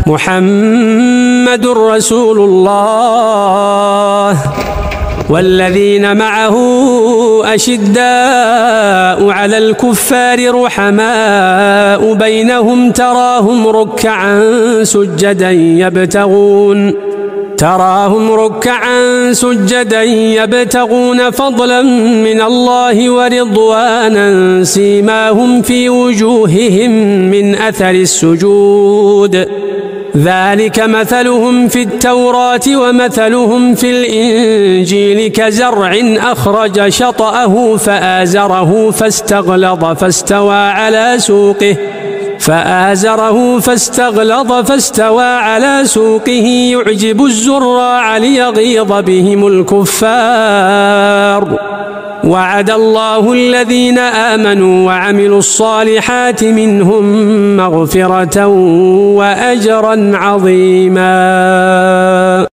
محمد رسول الله والذين معه أشداء على الكفار رحماء بينهم تراهم ركعا سجدا يبتغون فضلا من الله ورضوانا سيماهم في وجوههم من أثر السجود ذلك مثلهم في التوراة ومثلهم في الإنجيل كزرع أخرج شطأه فآزره فاستغلظ على سوقه يعجب الزراع ليغيظ بهم الكفار وعد الله الذين آمنوا وعملوا الصالحات منهم مغفرة وأجرا عظيما.